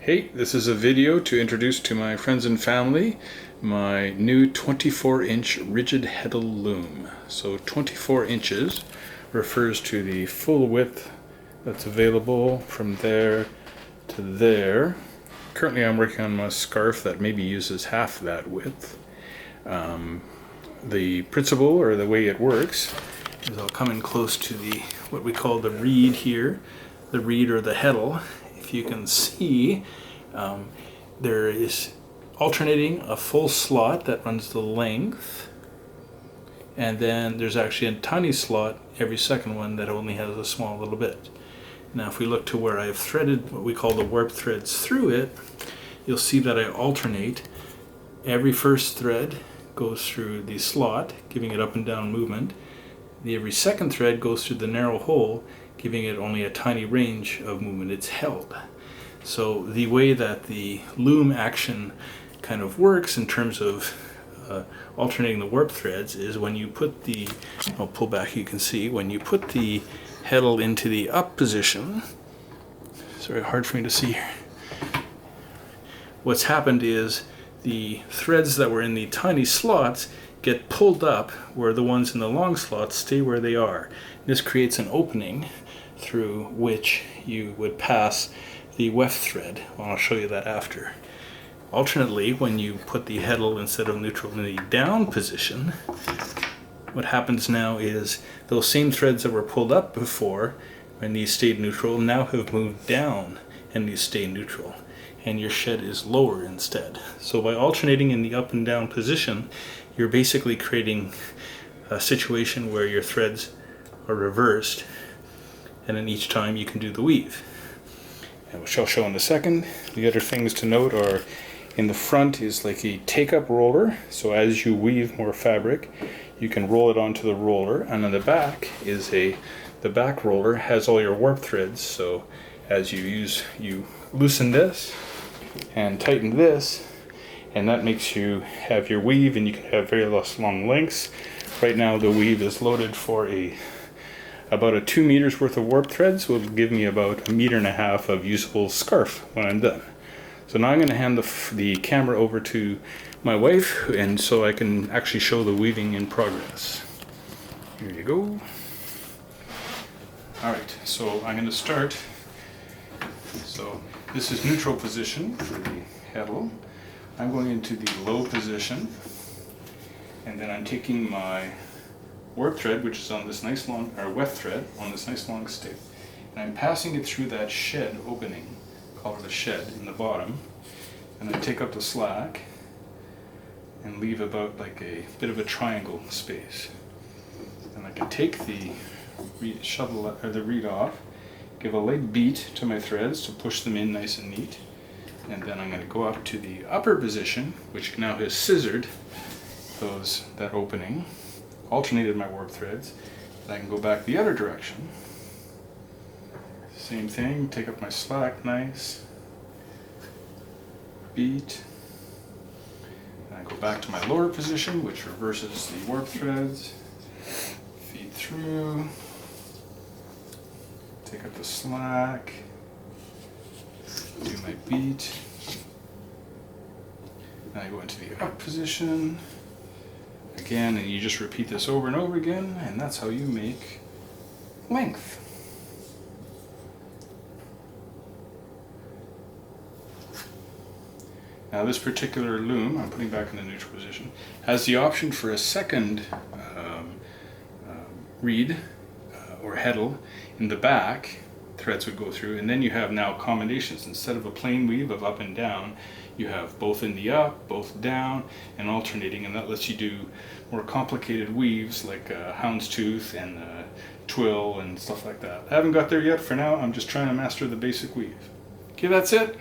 Hey, this is a video to introduce to my friends and family my new 24-inch Rigid Heddle Loom. So 24 inches refers to the full width that's available from there to there. Currently I'm working on a scarf that maybe uses half that width. The principle, or the way it works, is I'll come in close to what we call the reed here, the reed or the heddle. If you can see, there is alternating a full slot that runs the length, and then there's actually a tiny slot every second one that only has a small little bit. Now if we look to where I've threaded what we call the warp threads through it, you'll see that I alternate. Every first thread goes through the slot, giving it up and down movement. Every second thread goes through the narrow hole, giving it only a tiny range of movement. It's held. So the way that the loom action kind of works in terms of alternating the warp threads is when you put the, I'll pull back, you can see, when you put the heddle into the up position, it's very hard for me to see here. What's happened is the threads that were in the tiny slots get pulled up where the ones in the long slots stay where they are. This creates an opening through which you would pass the weft thread. Well, I'll show you that after. Alternately, when you put the heddle instead of neutral in the down position, what happens now is those same threads that were pulled up before, when these stayed neutral, now have moved down and these stay neutral, and your shed is lower instead. So by alternating in the up and down position, you're basically creating a situation where your threads are reversed, and then each time you can do the weave. Which I'll show in a second. The other things to note are, in the front is like a take-up roller, so as you weave more fabric you can roll it onto the roller, and on the back is the back roller has all your warp threads, so as you loosen this and tighten this, and that makes you have your weave, and you can have very long lengths. Right now the weave is loaded for about a 2 meters worth of warp threads, will give me about 1.5 meters of usable scarf when I'm done. So now I'm going to hand the camera over to my wife, and so I can actually show the weaving in progress. Here you go. Alright, so I'm going to start. So this is neutral position for the heddle. I'm going into the low position, and then I'm taking my warp thread, which is on this nice long, or weft thread on this nice long stick, and I'm passing it through that shed opening, call it a shed, in the bottom, and I take up the slack and leave about like a bit of a triangle space. And I can take the reed off, give a light beat to my threads to push them in nice and neat, and then I'm going to go up to the upper position, which now has scissored that opening, alternated my warp threads, and I can go back the other direction. Same thing, take up my slack, nice, beat, and I go back to my lower position, which reverses the warp threads, feed through, take up the slack, do my beat, and I go into the up position again, and you just repeat this over and over again, and that's how you make length. Now this particular loom, I'm putting back in the neutral position, has the option for a second reed or heddle in the back. Threads would go through, and then you have now combinations. Instead of a plain weave of up and down, you have both in the up, both down, and alternating, and that lets you do more complicated weaves like houndstooth and twill and stuff like that. I haven't got there yet. For now I'm just trying to master the basic weave. Okay, that's it.